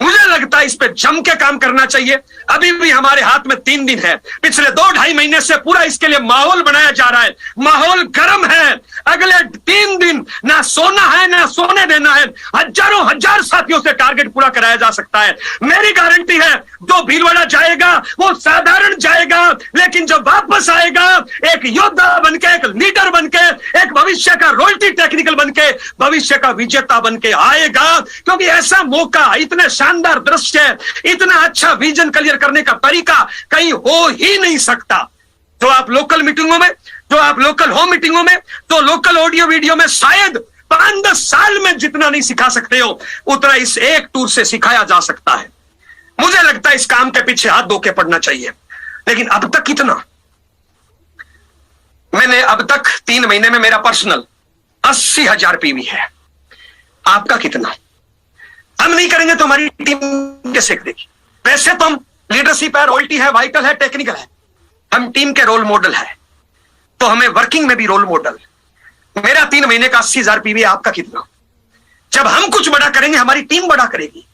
मुझे लगता है इस पे जम के काम करना चाहिए। अभी भी हमारे हाथ में 3 दिन है। पिछले 2-2.5 महीने से पूरा इसके लिए माहौल बनाया जा रहा है। माहौल गर्म है। अगले 3 दिन ना सोना है ना सोने देना है। हजारों हजार साथियों से टारगेट पूरा कराया जा सकता है। मेरी गारंटी है जो भीलवाड़ा जाएगा वो साधारण जाएगा, लेकिन जब वापस आएगा एक योद्धा बनके, एक लीडर बनके, एक भविष्य का रॉयल्टी टेक्निकल बनके, भविष्य का विजेता बनके आएगा। क्योंकि ऐसा मौका, इतने शानदार दृश्य, इतना अच्छा विजन क्लियर करने का तरीका कहीं हो ही नहीं सकता। तो आप लोकल मीटिंगों में, जो आप लोकल होम मीटिंगों में, तो लोकल ऑडियो वीडियो में शायद 5-10 साल में जितना नहीं सिखा सकते हो उतना इस एक टूर से सिखाया जा सकता है। मुझे लगता है इस काम के पीछे हाथ धो के पड़ना चाहिए। लेकिन अब तक कितना, मैंने अब तक 3 महीने में मेरा पर्सनल 80,000 पीवी है। आपका कितना? हम नहीं करेंगे तो हमारी टीम कैसे करेगी? वैसे तो हम लीडरशिप है, रॉयल्टी है, वाइटल है, टेक्निकल है, हम टीम के रोल मॉडल है, तो हमें वर्किंग में भी रोल मॉडल। मेरा 3 महीने का 80,000 पीवी, आपका कितना? जब हम कुछ बड़ा करेंगे हमारी टीम बड़ा करेगी।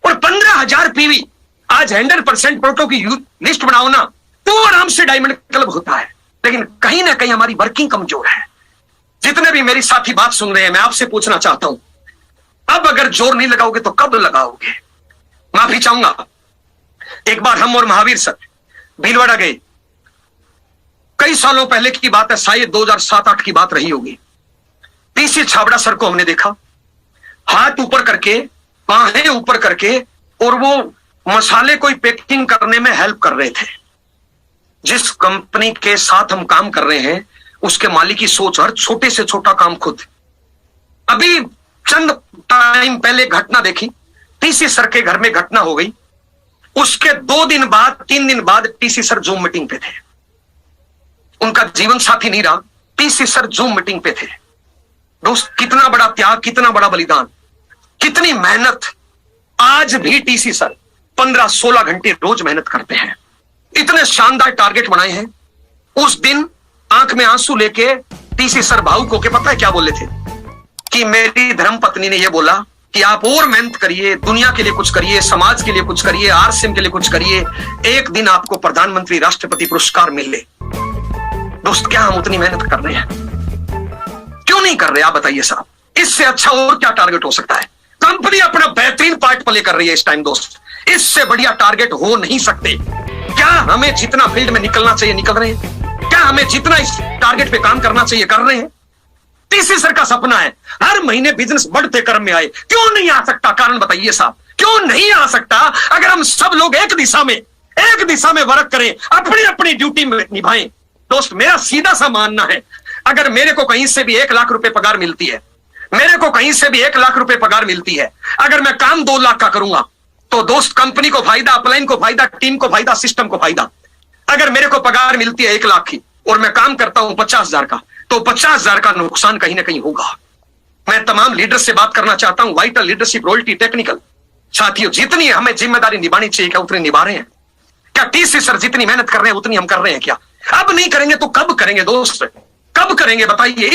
और 15,000 पीवी, आज 100% प्रोटो की लिस्ट बनाओ ना तो आराम से डायमंड क्लब होता है। लेकिन कहीं ना कहीं हमारी वर्किंग कमजोर है। जितने भी मेरी साथी बात सुन रहे हैं, मैं आपसे पूछना चाहता हूं, अब अगर जोर नहीं लगाओगे तो कब लगाओगे? माफी चाहूंगा, एक बार हम और महावीर सर भीलवाड़ा गए, कई सालों पहले की बात है, शायद 2007-8 की बात रही होगी। पीसी छाबड़ा सर को हमने देखा, हाथ ऊपर करके, बाहें ऊपर करके, और वो मसाले कोई पैकिंग करने में हेल्प कर रहे थे। जिस कंपनी के साथ हम काम कर रहे हैं उसके मालिक की सोच, हर छोटे से छोटा काम खुद। अभी चंद टाइम पहले घटना देखी, टीसी सर के घर में घटना हो गई। उसके 2 दिन बाद, 3 दिन बाद टीसी सर जूम मीटिंग पे थे। उनका जीवन साथी नहीं रहा, टीसी सर जूम मीटिंग पे थे। दोस्त, कितना बड़ा त्याग, कितना बड़ा बलिदान, कितनी मेहनत। आज भी टीसी सर 15-16 घंटे रोज मेहनत करते हैं। इतने शानदार टारगेट बनाए हैं। उस दिन आंख में आंसू लेके टीसी सर भावुक होके, पता है क्या बोले थे? कि मेरी धर्मपत्नी ने यह बोला कि आप और मेहनत करिए, दुनिया के लिए कुछ करिए, समाज के लिए कुछ करिए, आरसीएम के लिए कुछ करिए, एक दिन आपको प्रधानमंत्री राष्ट्रपति पुरस्कार मिले। दोस्त, क्या हम उतनी मेहनत कर रहे हैं? क्यों नहीं कर रहे आप बताइए साहब? इससे अच्छा और क्या टारगेट हो सकता है? कंपनी अपना बेहतरीन पार्ट प्ले कर रही है इस टाइम। दोस्त, इससे बढ़िया टारगेट हो नहीं सकते। क्या हमें जितना फील्ड में निकलना चाहिए निकल रहे हैं? क्या हमें जितना इस टारगेट पे काम करना चाहिए कर रहे हैं? टीसी सर का सपना है हर महीने बिजनेस बढ़ते क्रम में आए। क्यों नहीं आ सकता? कारण बताइए साहब, क्यों नहीं आ सकता? अगर हम सब लोग एक दिशा में वर्क करें, अपनी अपनी ड्यूटी में निभाएं। दोस्त, मेरा सीधा सा मानना है, अगर मेरे को कहीं से भी 1 लाख रुपए पगार मिलती है, मेरे को कहीं से भी 1 लाख रुपए पगार मिलती है, अगर मैं काम 2 लाख का करूंगा तो दोस्त, कंपनी को फायदा, अपलाइन को फायदा, टीम को फायदा, सिस्टम को फायदा। अगर मेरे को पगार मिलती है 1 लाख की और मैं काम करता हूं 50,000 का, तो 50,000 का नुकसान कहीं ना कहीं होगा। मैं तमाम लीडर से बात करना चाहता हूं, वाइटल, लीडरशिप, रॉयल्टी, टेक्निकल साथियों, जितनी हमें जिम्मेदारी निभानी चाहिए क्या उतनी निभा रहे हैं? क्या टीसी सर जितनी मेहनत कर रहे हैं उतनी हम कर रहे हैं क्या? अब नहीं करेंगे तो कब करेंगे दोस्त? कब करेंगे बताइए?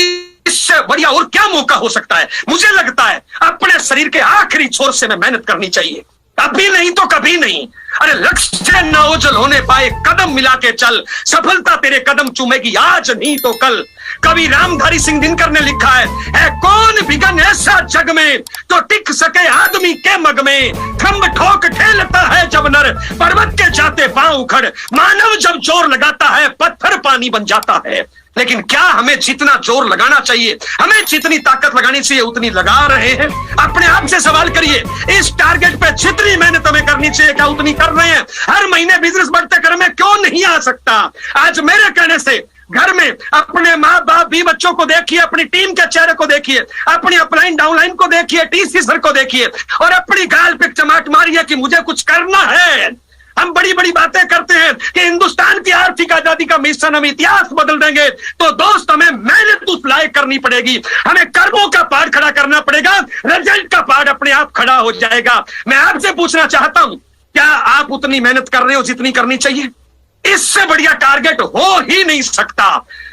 इससे बढ़िया और क्या मौका हो सकता है? मुझे लगता है अपने शरीर के आखिरी छोर से में मेहनत करनी चाहिए। अभी नहीं तो कभी नहीं। अरे लक्ष्य से ना ओझल होने पाए, कदम मिला के चल, सफलता तेरे कदम चूमेगी आज नहीं तो कल। कवि रामधारी सिंह दिनकर ने लिखा है कौन विघन ऐसा जग में तो टिक सके आदमी के मग में। खम्भ ठोक ठेलता है जब नर, पर्वत के जाते पांव उखड़। मानव जब जोर लगाता है पत्थर पानी बन जाता है। लेकिन क्या हमें जितना जोर लगाना चाहिए, हमें जितनी ताकत लगानी चाहिए उतनी लगा रहे हैं? अपने आप से सवाल करिए, इस टारगेट पे जितनी मेहनत हमें करनी चाहिए क्या उतनी कर रहे हैं? हर महीने बिजनेस बढ़ते क्रम में क्यों नहीं आ सकता? आज मेरे कहने से घर में अपने माँ बाप भी बच्चों को देखिए, अपनी टीम के चेहरे को देखिए, अपनी अपलाइन डाउनलाइन को देखिए, टीसी सर को देखिए और अपनी गाल पे चमाट मारिए कि मुझे कुछ करना है। हम बड़ी बड़ी बातें करते हैं कि हिंदुस्तान की आर्थिक आजादी का मिशन, हम इतिहास बदल देंगे। तो दोस्त, हमें मेहनत उस लायक करनी पड़ेगी, हमें कर्मों का पहाड़ खड़ा करना पड़ेगा, रिजल्ट का पहाड़ अपने आप खड़ा हो जाएगा। मैं आपसे पूछना चाहता हूं, क्या आप उतनी मेहनत कर रहे हो जितनी करनी चाहिए? इससे बढ़िया टारगेट हो ही नहीं सकता।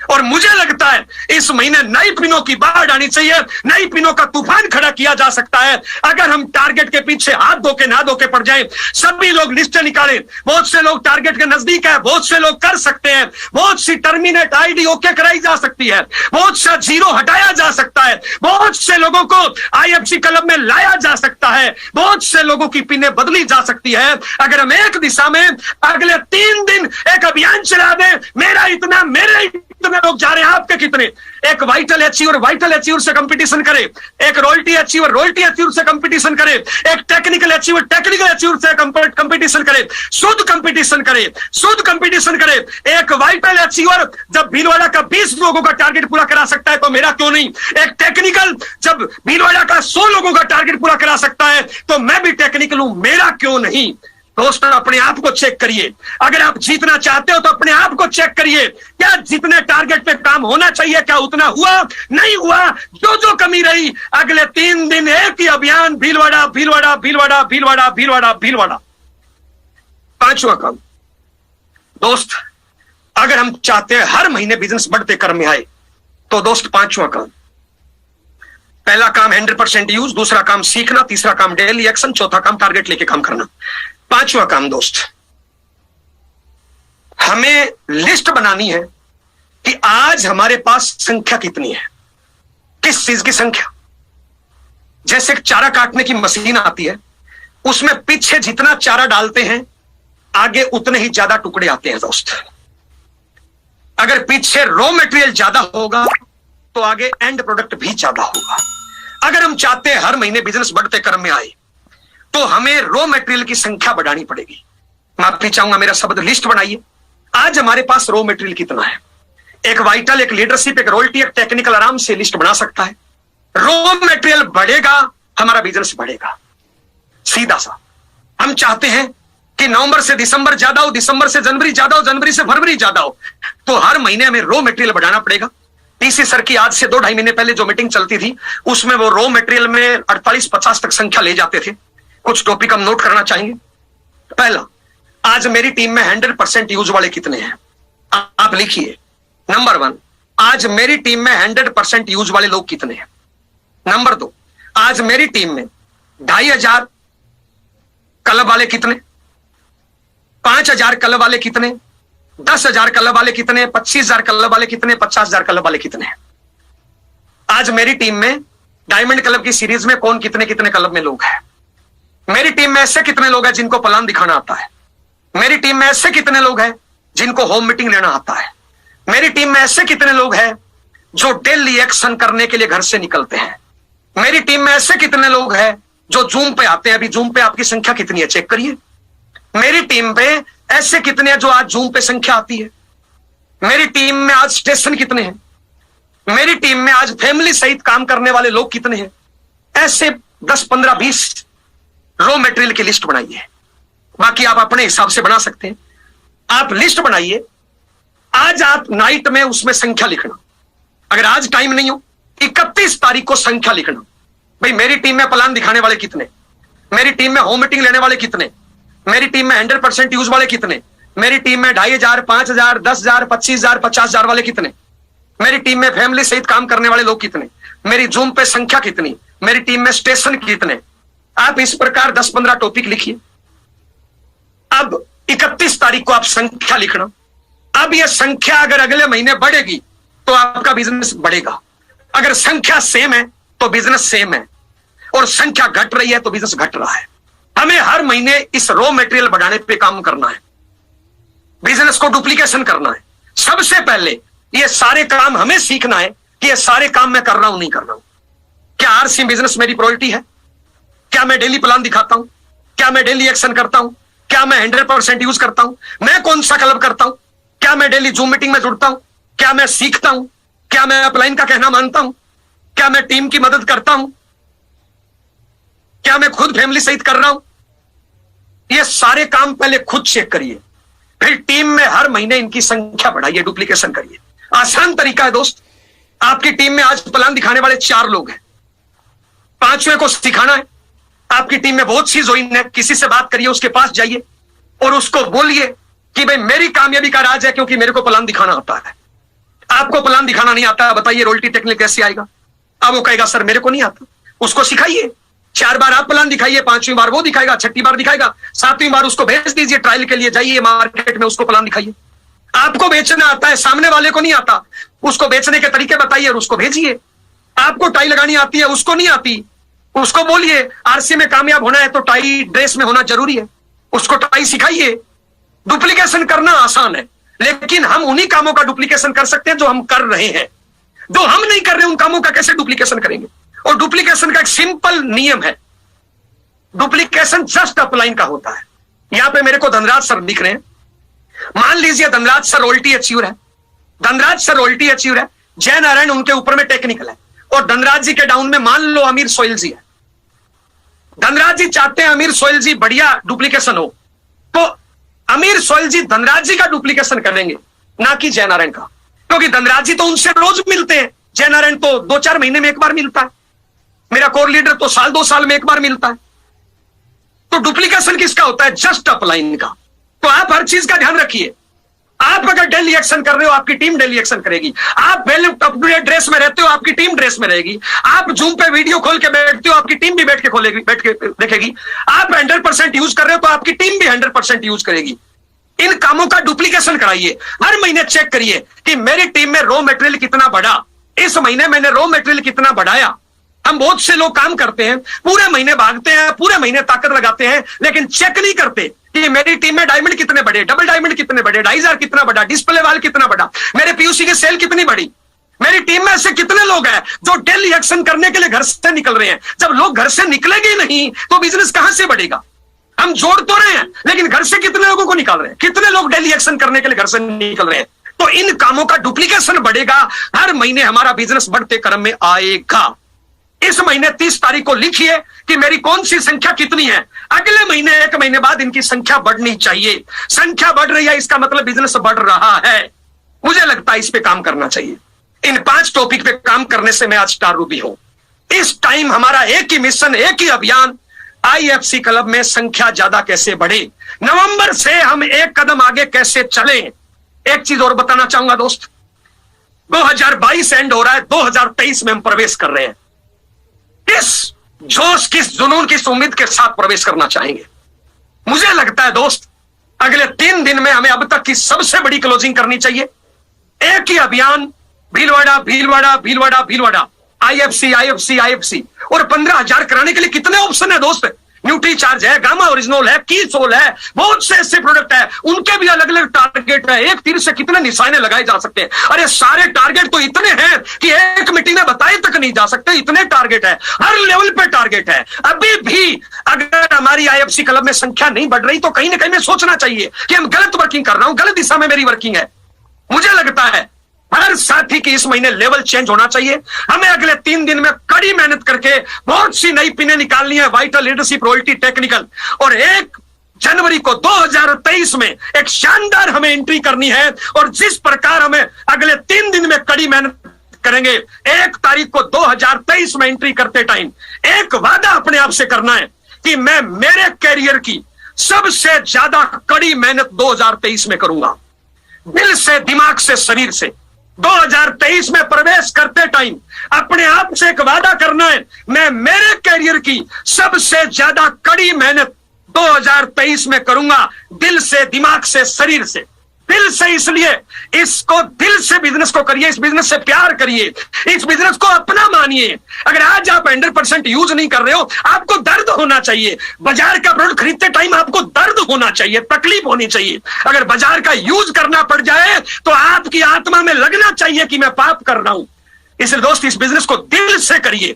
और मुझे लगता है इस महीने नई पिनों की बाढ़ आनी चाहिए, नई पिनों का तूफान खड़ा किया जा सकता है अगर हम टारगेट के पीछे हाथ धो के ना धो के पड़ जाए। सभी लोग लिस्ट निकालें, बहुत से लोग टारगेट के नजदीक है, बहुत से लोग कर सकते हैं, बहुत सी टर्मिनेट आईडी ओके कराई जा सकती है, बहुत सा जीरो हटाया जा सकता है, बहुत से लोगों को आईएफसी क्लब में लाया जा सकता है, बहुत से लोगों की पिनें बदली जा सकती है अगर हम एक दिशा में अगले 3 दिन एक अभियान चला दें। मेरा इतना, मेरे इतने लोग जा रहे हैं, आपके कितने? एक वाइटल अचीवर से कंपटीशन करे, एक रॉयल्टी अचीवर से कंपटीशन करे, एक टेक्निकल अचीवर से कंपटीशन करे, शुद्ध कंपटीशन करे। एक वाइटल अचीवर जब भीलवाड़ा का 20 लोगों का टारगेट पूरा करा सकता है तो मेरा क्यों नहीं? एक टेक्निकल जब भीलवाड़ा का 100 लोगों का टारगेट पूरा करा सकता है तो मैं भी टेक्निकल हूं, मेरा क्यों नहीं? दोस्तों, अपने आप को चेक करिए। अगर आप जीतना चाहते हो तो अपने आप को चेक करिए, क्या जितने टारगेट पे काम होना चाहिए क्या उतना हुआ? नहीं हुआ। जो कमी रही, अगले 3 दिन एक ही अभियान, भीलवाड़ा। 5वां काम, दोस्त, अगर हम चाहते हैं हर महीने बिजनेस बढ़ते क्रम में आए तो दोस्त 5वां काम, पहला काम 100% यूज, दूसरा काम सीखना, तीसरा काम डेली एक्शन, चौथा काम टारगेट लेके काम करना। 5वां काम दोस्त, हमें लिस्ट बनानी है कि आज हमारे पास संख्या कितनी है, किस चीज की संख्या। जैसे एक चारा काटने की मशीन आती है, उसमें पीछे जितना चारा डालते हैं आगे उतने ही ज्यादा टुकड़े आते हैं दोस्त। अगर पीछे रॉ मटेरियल ज्यादा होगा तो आगे एंड प्रोडक्ट भी ज्यादा होगा। अगर हम चाहते हैं हर महीने बिजनेस बढ़ते क्रम में आए तो हमें रॉ मटेरियल की संख्या बढ़ानी पड़ेगी। माफी चाहूंगा, मेरा शब्द लिस्ट बनाइए। आज हमारे पास रॉ मटेरियल कितना है? एक वाइटल, एक लीडरशिप, एक रॉयल्टी, एक टेक्निकल आराम से लिस्ट बना सकता है। रॉ मटेरियल बढ़ेगा, हमारा बिजनेस बढ़ेगा। सीधा सा हम चाहते हैं कि नवंबर से दिसंबर ज्यादा हो, दिसंबर से जनवरी ज्यादा हो, जनवरी से फरवरी ज्यादा हो, तो हर महीने हमें रॉ मटेरियल बढ़ाना पड़ेगा। टीसी सर की आज से 2-2.5 महीने पहले जो मीटिंग चलती थी उसमें वो रॉ मटेरियल में 48-50 तक संख्या ले जाते थे। कुछ टॉपिक हम नोट करना चाहेंगे। पहला, आज मेरी टीम में 100% यूज वाले कितने हैं? आप लिखिए। नंबर 1, आज मेरी टीम में 100% यूज वाले लोग कितने हैं? नंबर 2, आज मेरी टीम में 2500 क्लब वाले कितने, 5000 क्लब वाले कितने, 10,000 क्लब वाले कितने, 25,000 क्लब वाले कितने, 50,000 क्लब वाले कितने हैं? आज मेरी टीम में डायमंड क्लब की सीरीज में कौन कितने कितने क्लब में लोग हैं? मेरी टीम में ऐसे कितने लोग हैं जिनको प्लान दिखाना आता है? मेरी टीम में ऐसे कितने लोग हैं जिनको होम मीटिंग लेना आता है? मेरी टीम में ऐसे कितने लोग हैं जो डेली एक्शन करने के लिए घर से निकलते हैं? मेरी टीम में ऐसे कितने लोग हैं जो जूम पे आते हैं? अभी जूम पे आपकी संख्या कितनी है, चेक करिए। मेरी टीम पे ऐसे कितने हैं जो आज जूम पे संख्या आती है? मेरी टीम में आज स्टेशन कितने हैं? मेरी टीम में आज फैमिली सहित काम करने वाले लोग कितने हैं? ऐसे 10, 15, 20 रॉ मटेरियल की लिस्ट बनाइए। बाकी आप अपने हिसाब से बना सकते हैं। आप लिस्ट बनाइए, आज आप नाइट में उसमें संख्या लिखना। अगर आज टाइम नहीं हो, 31 तारीख को संख्या लिखना। भाई मेरी टीम में प्लान दिखाने वाले कितने, मेरी टीम में होम मीटिंग लेने वाले कितने, मेरी टीम में 100% यूज वाले कितने, मेरी टीम में 2500, 5000, 10,000, 25,000, 50,000 वाले कितने, मेरी टीम में फैमिली सहित काम करने वाले लोग कितने, मेरी जूम पे संख्या कितनी, मेरी टीम में स्टेशन कितने। आप इस प्रकार 10-15 टॉपिक लिखिए। अब 31 तारीख को आप संख्या लिखना। अब यह संख्या अगर अगले महीने बढ़ेगी तो आपका बिजनेस बढ़ेगा। अगर संख्या सेम है तो बिजनेस सेम है, और संख्या घट रही है तो बिजनेस घट रहा है। हमें हर महीने इस रॉ मटेरियल बढ़ाने पे काम करना है, बिजनेस को डुप्लीकेशन करना है। सबसे पहले ये सारे काम हमें सीखना है कि ये सारे काम मैं कर रहा हूं नहीं कर रहा हूं। क्या आरसी बिजनेस मेरी प्रायोरिटी है? क्या मैं डेली प्लान दिखाता हूं? क्या मैं डेली एक्शन करता हूं? क्या मैं 100% यूज करता हूं? मैं कौन सा क्लब करता हूं? क्या मैं डेली जूम मीटिंग में जुड़ता हूं? क्या मैं सीखता हूं? क्या मैं अपलाइन का कहना मानता हूं? क्या मैं टीम की मदद करता हूं? क्या मैं खुद फैमिली सहित कर रहा हूं? ये सारे काम पहले खुद चेक करिए, फिर टीम में हर महीने इनकी संख्या बढ़ाइए, डुप्लीकेशन करिए। आसान तरीका है दोस्त। आपकी टीम में आज प्लान दिखाने वाले 4 लोग हैं, 5वें को सिखाना है। आपकी टीम में बहुत सी जोइन है, किसी से बात करिए, उसके पास जाइए और उसको बोलिए कि भाई मेरी कामयाबी का राज है क्योंकि मेरे को प्लान दिखाना आता है। आपको प्लान दिखाना नहीं आता, बताइए रॉयल्टी टेक्निकल कैसे आएगा? अब वो कहेगा सर मेरे को नहीं आता। उसको सिखाइए, 4 बार आप प्लान दिखाइए, 5वीं बार वो दिखाएगा, 6ठी बार दिखाएगा, 7वीं बार उसको भेज दीजिए ट्रायल के लिए, जाइए मार्केट में उसको प्लान दिखाइए। आपको बेचना आता है, सामने वाले को नहीं आता, उसको बेचने के तरीके बताइए और उसको भेजिए। आपको टाई लगानी आती है, उसको नहीं आती, उसको बोलिए आरसी में कामयाब होना है तो टाई ड्रेस में होना जरूरी है, उसको टाई सिखाइए। डुप्लीकेशन करना आसान है, लेकिन हम उन्हीं कामों का डुप्लीकेशन कर सकते हैं जो हम कर रहे हैं। जो हम नहीं कर रहे उन कामों का कैसे डुप्लीकेशन करेंगे? और डुप्लीकेशन का एक सिंपल नियम है, डुप्लीकेशन जस्ट अपलाइन का होता है। यहां पे मेरे को धनराज सर दिख रहे हैं। मान लीजिए धनराज सर रॉयल्टी अचीवर है, धनराज सर रॉयल्टी अचीवर है, जय नारायण उनके ऊपर में टेक्निकल है, और धनराज जी के डाउन में मान लो अमीर सोहेल जी है। धनराज जी चाहते हैं अमीर सोहेल जी बढ़िया डुप्लीकेशन हो, तो अमीर सोहेल जी धनराज जी का डुप्लीकेशन करेंगे, ना कि जय नारायण का, क्योंकि धनराज जी तो उनसे रोज मिलते हैं, जय नारायण तो 2-4 महीने में एक बार मिलता है, मेरा कोर लीडर तो 1-2 साल में एक बार मिलता है। तो डुप्लीकेशन किसका होता है? जस्ट अपलाइन का। तो आप हर चीज का ध्यान रखिए। आप अगर डेली एक्शन कर रहे हो, आपकी टीम डेली एक्शन करेगी। आप well up to date dress में रहते हो, आपकी टीम ड्रेस में रहेगी। आप जूम पे वीडियो खोल के बैठते हो, आपकी टीम भी बैठ के देखेगी। आप 100% यूज कर रहे हो तो आपकी टीम भी 100% यूज करेगी। इन कामों का डुप्लीकेशन कराइए, हर महीने चेक करिए कि मेरी टीम में रॉ मटेरियल कितना बढ़ा, इस महीने मैंने रॉ मटेरियल कितना बढ़ाया। हम बहुत से लोग काम करते हैं, पूरे महीने भागते हैं, पूरे महीने ताकत लगाते हैं, लेकिन चेक नहीं करते कि मेरी टीम में डायमंड कितने बढ़े, डबल डायमंड कितने बढ़े, डाइजर कितना बढ़ा, डिस्प्ले वाल कितना बढ़ा, मेरे पीयूसी की सेल कितनी बढ़ी। मेरी टीम में ऐसे कितने लोग हैं जो डेली एक्शन करने के लिए घर से निकल रहे हैं? जब लोग घर से निकलेंगे ही नहीं तो बिजनेस कहां से बढ़ेगा? हम जोड़ तो रहे हैं, लेकिन घर से कितने लोगों को निकाल रहे हैं? कितने लोग डेली एक्शन करने के लिए घर से निकल रहे हैं? तो इन कामों का डुप्लीकेशन बढ़ेगा, हर महीने हमारा बिजनेस बढ़ते क्रम में आएगा। इस महीने 30 तारीख को लिखिए कि मेरी कौन सी संख्या कितनी है, अगले महीने 1 महीने बाद इनकी संख्या बढ़नी चाहिए। संख्या बढ़ रही है, इसका मतलब बिजनेस बढ़ रहा है। मुझे लगता है इस पे काम करना चाहिए। इन 5 टॉपिक पे काम करने से मैं आज स्टार रूबी हूं। इस टाइम हमारा एक ही मिशन, एक ही अभियान, आईएफसी क्लब में संख्या ज्यादा कैसे बढ़े, नवंबर से हम एक कदम आगे कैसे चलें। एक चीज और बताना चाहूंगा दोस्त, 2022 एंड हो रहा है, 2023 में हम प्रवेश कर रहे हैं। किस जोश, किस जुनून, किस उम्मीद के साथ प्रवेश करना चाहेंगे? मुझे लगता है दोस्त अगले 3 दिन में हमें अब तक की सबसे बड़ी क्लोजिंग करनी चाहिए। एक ही अभियान, Bhilwara Bhilwara Bhilwara Bhilwara, IFC IFC IFC, और 15,000 कराने के लिए कितने ऑप्शन है दोस्त? न्यूट्री चार्ज है, गामा ओरिजिनल है, की सोल है, बहुत से ऐसे प्रोडक्ट है, उनके भी अलग अलग टारगेट है। एक तीर से कितने निशाने लगाए जा सकते हैं? अरे सारे टारगेट तो इतने हैं कि एक मीटिंग में बताए तक नहीं जा सकते, इतने टारगेट है, हर लेवल पे टारगेट है। अभी भी अगर हमारी आईएफसी क्लब में संख्या नहीं बढ़ रही तो कहीं ना कहीं में सोचना चाहिए कि हम गलत वर्किंग कर रहा हूं, गलत दिशा में मेरी वर्किंग है। मुझे लगता है हर साथी की इस महीने लेवल चेंज होना चाहिए। हमें अगले 3 दिन में कड़ी मेहनत करके बहुत सी नई पिनें निकालनी है, वाइटल, लीडरशिप, रॉयल्टी, टेक्निकल, और 1 जनवरी को 2023 में एक शानदार हमें एंट्री करनी है। और जिस प्रकार हमें अगले 3 दिन में कड़ी मेहनत करेंगे, 1 तारीख को 2023 में एंट्री करते टाइम एक वादा अपने आप से करना है कि मैं मेरे कैरियर की सबसे ज्यादा कड़ी मेहनत 2023 में करूंगा, दिल से, दिमाग से, शरीर से। 2023 में प्रवेश करते टाइम अपने आप से एक वादा करना है, मैं मेरे कैरियर की सबसे ज्यादा कड़ी मेहनत 2023 में करूंगा, दिल से, दिमाग से, शरीर से। दिल से इसलिए, इसको दिल से बिजनेस को करिए, इस बिजनेस से प्यार करिए, इस बिजनेस को अपना मानिए। अगर आज आप 100% यूज नहीं कर रहे हो, आपको दर्द होना चाहिए। बाजार का प्रोडक्ट खरीदते टाइम आपको दर्द होना चाहिए, तकलीफ होनी चाहिए। अगर बाजार का यूज करना पड़ जाए तो आपकी आत्मा में लगना चाहिए कि मैं पाप कर रहा हूं। इसलिए दोस्त, इस बिजनेस को दिल से करिए,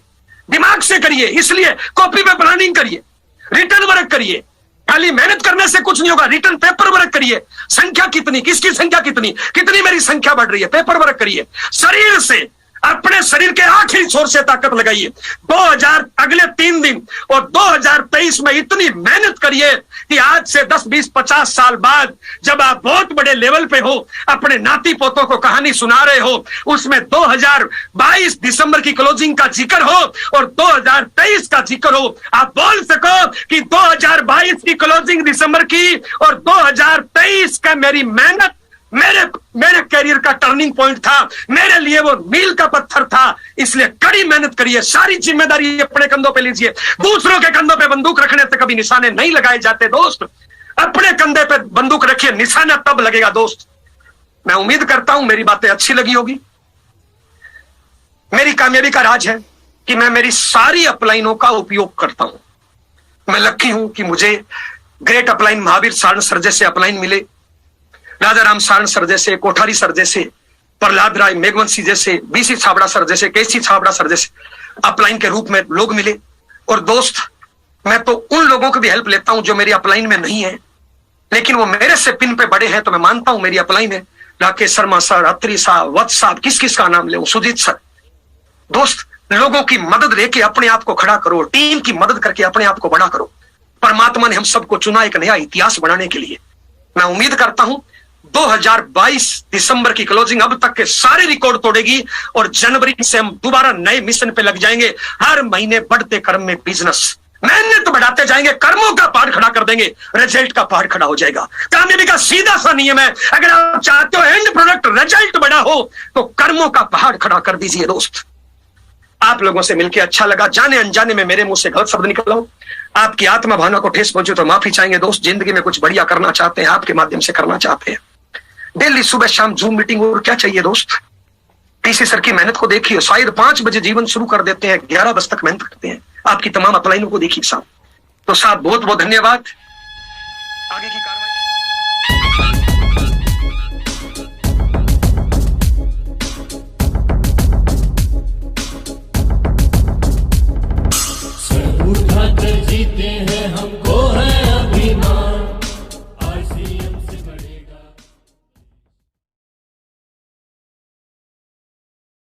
दिमाग से करिए। इसलिए कॉपी पे प्लानिंग करिए, रिटर्न वर्क करिए। खाली मेहनत करने से कुछ नहीं होगा, रिटर्न पेपर वर्क करिए। संख्या कितनी, किसकी संख्या कितनी, कितनी मेरी संख्या बढ़ रही है, पेपर वर्क करिए। शरीर से, अपने शरीर के आखिरी छोर से ताकत लगाइए। 2000 अगले 3 दिन और 2023 में इतनी मेहनत करिए कि आज से 10, 20, 50 साल बाद जब आप बहुत बड़े लेवल पे हो, अपने नाती पोतों को कहानी सुना रहे हो, उसमें 2022 दिसंबर की क्लोजिंग का जिक्र हो और 2023 का जिक्र हो। आप बोल सको कि 2022 की क्लोजिंग दिसंबर की और 2023 का मेरी मेहनत मेरे मेरे कैरियर का टर्निंग पॉइंट था, मेरे लिए वो मील का पत्थर था। इसलिए कड़ी मेहनत करिए, सारी जिम्मेदारी अपने कंधों पे लीजिए। दूसरों के कंधों पे बंदूक रखने से कभी निशाने नहीं लगाए जाते दोस्त। अपने कंधे पे बंदूक रखिए, निशाना तब लगेगा दोस्त। मैं उम्मीद करता हूं मेरी बातें अच्छी लगी होगी। मेरी कामयाबी का राज है कि मैं मेरी सारी अपलाइनों का उपयोग करता हूं। मैं लकी हूं कि मुझे great upline Mahavir Saran sir जैसे अपलाइन मिले, राजा राम सारण सर जैसे, कोठारी सर जैसे, प्रहलाद राय मेघवंशी जैसे, बीसी छाबड़ा सर जैसे, केसी छाबड़ा सर जैसे अपलाइन के रूप में लोग मिले। और दोस्त, मैं तो उन लोगों की भी हेल्प लेता हूं जो मेरी अपलाइन में नहीं है, लेकिन वो मेरे से पिन पे बड़े हैं, तो मैं मानता हूं मेरी अपलाइन है। राकेश शर्मा सर, अत्री साहब, वत्स साहब, किस किस का नाम ले, सुजीत सर। दोस्त, लोगों की मदद लेके अपने आप को खड़ा करो, टीम की मदद करके अपने आप को बड़ा करो। परमात्मा ने हम सबको चुना एक नया इतिहास बनाने के लिए। मैं उम्मीद करता हूं 2022 दिसंबर की क्लोजिंग अब तक के सारे रिकॉर्ड तोड़ेगी और जनवरी से हम दोबारा नए मिशन पे लग जाएंगे। हर महीने बढ़ते क्रम में बिजनेस मेहनत तो बढ़ाते जाएंगे, कर्मों का पहाड़ खड़ा कर देंगे, रिजल्ट का पहाड़ खड़ा हो जाएगा। कामयाबी का सीधा सा नियम है, अगर आप चाहते हो एंड प्रोडक्ट रिजल्ट बड़ा हो तो कर्मों का पहाड़ खड़ा कर दीजिए दोस्त। आप लोगों से मिलकर अच्छा लगा। जाने अनजाने में मेरे मुंह से गलत शब्द निकला हो, आपकी आत्मा भावना को ठेस पहुंचे तो माफी चाहेंगे दोस्त। जिंदगी में कुछ बढ़िया करना चाहते हैं, आपके माध्यम से करना चाहते हैं। डेली सुबह शाम जूम मीटिंग, और क्या चाहिए दोस्त। पीसी सर की मेहनत को देखिए, शायद 5 बजे जीवन शुरू कर देते हैं, 11 बजे तक मेहनत करते हैं। आपकी तमाम अपलाइनों को देखिए साहब। तो साहब बहुत बहुत धन्यवाद। आगे की